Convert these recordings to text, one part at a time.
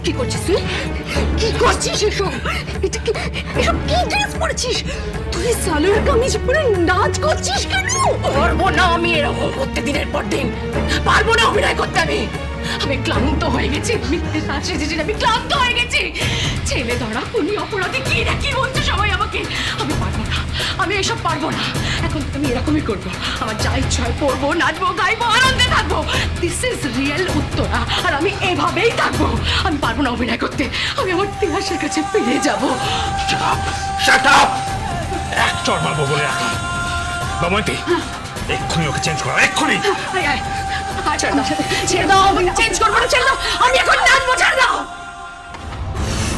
কি করছিস তুই? কি করছিস এসব? এসব কি ড্রেস পরেছিস তুই? সালোয়ার কামিজ পরে নাচ করছিস কেন? পারবো না আমি এরকম করতে দিনের পর দিন। পারবো না অভিনয় করতে আমি ক্লান্ত হয়ে গেছি। আমি ক্লান্ত হয়ে গেছি। ছেলে ধরা খুনি অপরাধী কি না কি বলছো সবাই আমাকে। আমি পারবো না, আমি এসব পারবো না। এখন তো আমি এরকমই করবো। আমার যা ইচ্ছা হয় পড়বো, নাচবো, গাইবো, আনন্দে থাকবো। দিস ইজ রিয়েল উত্তরা, আর আমি এভাবেই থাকবো। আমি পারবো না অভিনয় করতে। আমি আমার ইতিহাসের কাছে ফিরে যাবো। Shut up! এক চড় মারবো বলে রাখলাম। দময়ন্তী, এক্ষুনি ওকে চেঞ্জ করো, এক্ষুনি। ছেড়ে দাও, আমি চেঞ্জ করবো না। ছেড়ে দাও, আমি এখন নাচবো। ছেড়ে দাও।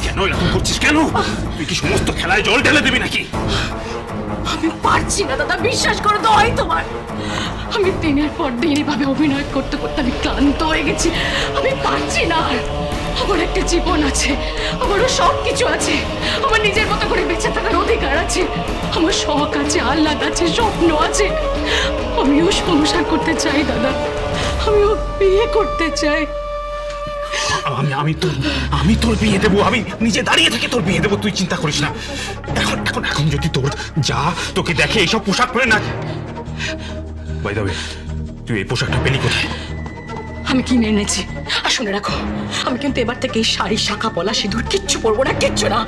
কেন এরকম করছিস কেন? তুই কি সমস্ত খেলায় জল ঢেলে দিবি নাকি? আমি পারছি না দাদা, বিশ্বাস করে দোহাই তোমার। আমি দিনের পর দিন এভাবে অভিনয় করতে করতে আমি ক্লান্ত হয়ে গেছি। আমি পারছি না। আমার একটা জীবন আছে, আমারও সব কিছু আছে। আমার নিজের মতো করে বেঁচে থাকার অধিকার আছে। আমার শখ আছে, আহ্লাদ আছে, স্বপ্ন আছে। আমিও সংসার করতে চাই দাদা, আমিও বিয়ে করতে চাই। আমি তোর বিয়ে দেবো। আমি নিজে দাঁড়িয়ে থেকে তোর বিয়ে দেবো, তুই চিন্তা করিস না। এখন যদি তোর যা তোকে দেখে এইসব পোশাক পরে না। বাই দ্য ওয়ে, তুই এই পোশাকটা পেলি কোথায়? আমি কিনে এনেছি। আর শুনে রাখো, আমি কিন্তু এবার থেকে এই শাড়ি, শাখা পলা, সিঁদুর কিচ্ছু পরবো না, কিচ্ছু না।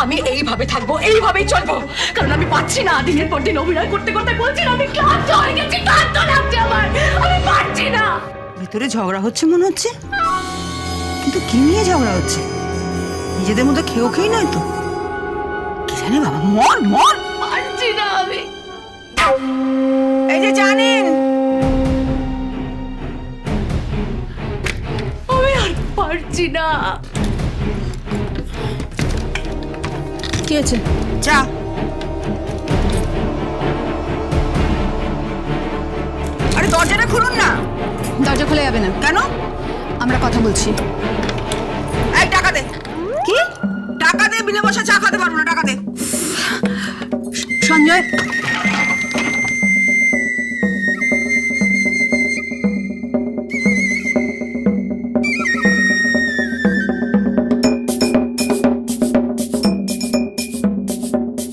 আমি এইভাবে থাকবো, এইভাবেই চলবো। কারণ আমি পাচ্ছি না দিনের পর দিন অভিনয় করতে করতে। বলছি না আমি ক্লান্ত হয়ে গেছি, ক্লান্ত লাগছে আমার। আমি পারছি না। ভিতরে ঝগড়া হচ্ছে মনে হচ্ছে, কিন্তু কি নিয়ে ঝগড়া হচ্ছে? নিজেদের মধ্যে খেয়েই নয় তো? কি জানে বাবা, মর মর। পারছি না আমি। এই যে জানেন, আমি আর পারছি না। কি আছে? চা। আরে দরজাটা খুলুন না। দরজা খোলা যাবে না। কেন? আমরা কথা বলছি। এই টাকা দে। কি টাকা দে? বিনা পয়সা চা খেতে পারবো না, টাকা দে। সঞ্জয়,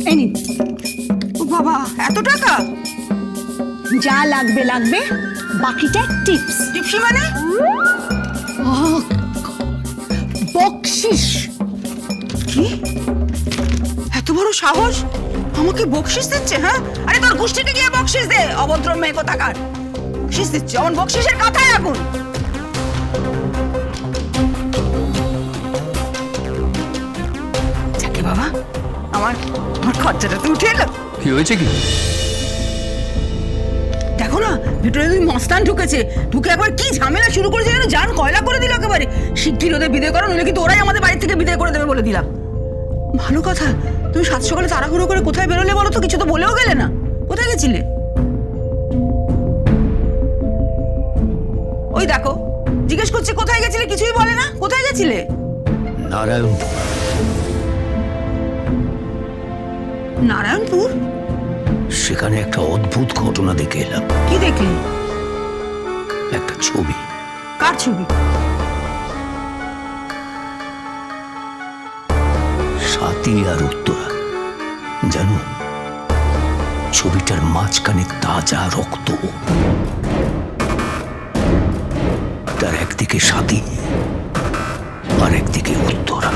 এই নিন। ও বাবা, এত টাকা? যা লাগবে লাগবে, বাকিটা টিপস। টিপসি মানে? বকশিস। কি এত বড় সাহস? আমাকে বকশিস দিচ্ছে? হ্যাঁ, আরে তোর গোষ্ঠীকে গিয়ে বকশিস দে, অভদ্র মেয়ে কোথাকার। বকশিস দিচ্ছে, আমার বকশিসের কথাই এখন। যাকে বাবা, আমার আমার খরচাটা তো উঠে এলো। কি হয়েছে কি? দেখো না, ভিতরে দুই মস্তান ঢুকেছে। ঢুকে একবার কি ঝামেলা শুরু করেছে যেন জান কয়লা করে দিল একেবারে। শিগগির ওদের বিদায় করো, নইলে কিন্তু ওরাই আমাদের বাড়ি থেকে বিদায় করে দেবে বলে দিলাম। ভালো কথা, তুমি সাত সকালে তাড়াহুড়ো করে কোথায় বেরোলে বলো তো? কিছু তো বলেও গেলে না। কোথায় গেছিলে? ওই দেখো, জিজ্ঞেস করছি কোথায় গেছিলে, কিছুই বলে না। কোথায় গেছিলে? নারায়ণপুর। নারায়ণপুর? সেখানে একটা অদ্ভুত ঘটনা দেখে এলাম। কি দেখলি? একটা ছবি। কার ছবি? স্বাতী আর উত্তরা। জানো, ছবিটার মাঝখানে তাজা রক্ত। তার একদিকে স্বাতী আর একদিকে উত্তরা।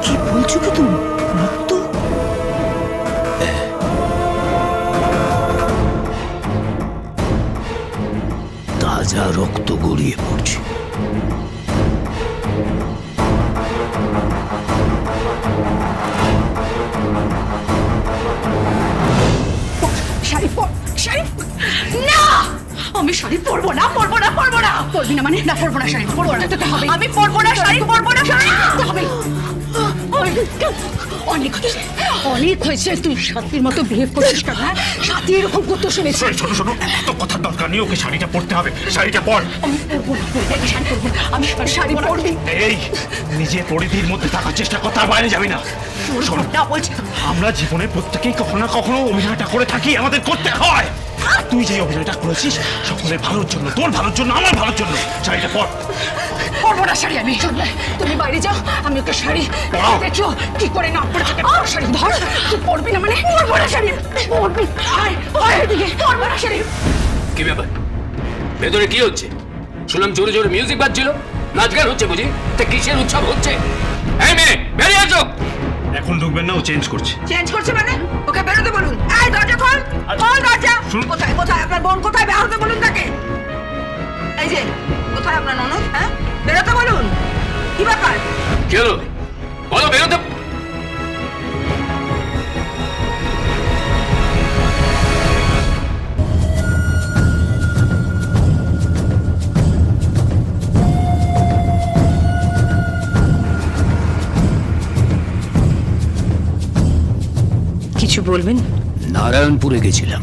কি বলছো কি তুমি? রক্ত? তাজা রক্ত গড়িয়ে পড়ছে। শাড়ি পর, শাড়ি না। আমি শাড়ি পরবো না, পরবো না, পরবো না। পরবি না মানে? না, পরবো না শাড়ি, পরবো না। তোকে হবে। আমি পরবো না শাড়ি, পরবো না শাড়ি। তো হবে। অনেক হয়েছে, অনেক হয়েছে। তুই সাথীর মতো বিহেভ করছিস কেন? সাথী এরকম করতে শুনেছি। শোনো শোনো, এত কথার দরকার নেই। ওকে শাড়িটা পরতে হবে, শাড়িটা পর। আমি পরবো না, শাড়ি পরবো না। আমি শাড়ি পরবি। এই নিজের পরিধির মধ্যে থাকার চেষ্টা কর, তার বাইরে যাবি না। শোনো, না বলছি। আমরা জীবনে প্রত্যেকেই কখনো না কখনো অভিনয়টা করে থাকি, আমাদের করতে হয়। তুই যে অভিনয়টা করেছিস সকলের ভালোর জন্য, তোর ভালোর জন্য, আমার ভালোর জন্য। শাড়িটা পর। পরবো না শাড়ি আমি। তুমি বাইরে যাও, আমি ওকে শাড়ি পরাও। দেখো কি করে না পরে থাকে। শাড়ি ধর, তুই পরবি না মানে পরবো না শাড়ি। পরবি, আয় আয় এদিকে, পরবো না শাড়ি। কি ব্যাপার? ভেতরে কি হচ্ছে? শুনলাম জোরে জোরে মিউজিক বাজছিল, নাচ গান হচ্ছে বুঝি? তা কিসের উৎসব হচ্ছে? এই মেয়ে, বেরিয়ে আসো। এখন ঢুকবেন না, ও চেঞ্জ করছে। চেঞ্জ করছে মানে? ওকে বেরোতে বলুন। এই দরজা খোল, খোল দরজা। শুনুন। কোথায় কোথায় আপনার বোন, কোথায় বেরোতে বলুন তাকে। এই যে কোথায় আপনার ননদ? হ্যাঁ, বেরোতে বলুন। কি ব্যাপার? কি হলো? বলো, বেরোতে। কিছু বলবেন? নারায়ণপুরে গেছিলাম।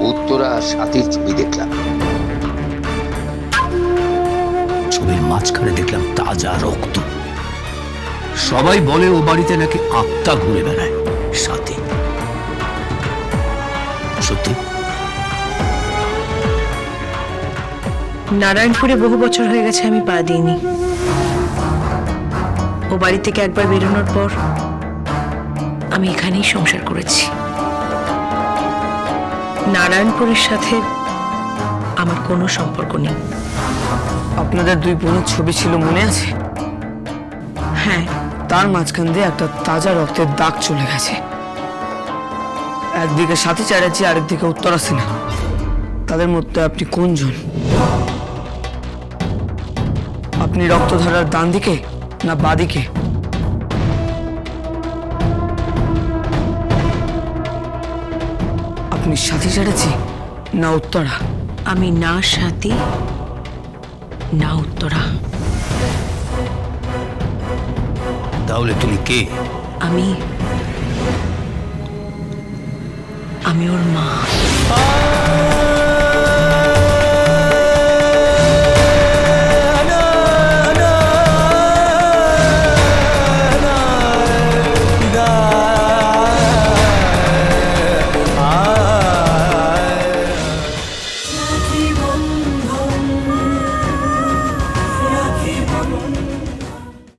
উত্তরা সাথীর ছবি দেখলাম। ছবির মাঝখানে দেখলাম তাজা রক্ত। সবাই বলে ও বাড়িতে নাকি আত্মা ঘুরে বেড়ায়। সাথী সত্যি? নারায়ণপুরে বহু বছর হয়ে গেছে আমি পা দিইনি। ও বাড়ি থেকে একবার বেরোনোর পর আমি এখানেই সংসার করেছি। নারায়ণপুরের সাথে আমার কোনো সম্পর্ক নেই। আপনাদের দুই বোনের ছবি ছিল মনে আছে? হ্যাঁ, তার মাঝখান দিয়ে একটা তাজা রক্তের দাগ চলে গেছে। একদিকে সাথী চ্যাটার্জি, আরেকদিকে উত্তরা সিনহা। তাদের মধ্যে আপনি কোনজন? আপনি রক্তধারার ডান দিকে না বাদিকে? আপনি সাথী চ্যাটার্জি না উত্তরা? আমি না সাথী না উত্তরা। তাহলে তুমি কে? আমি ওর মা।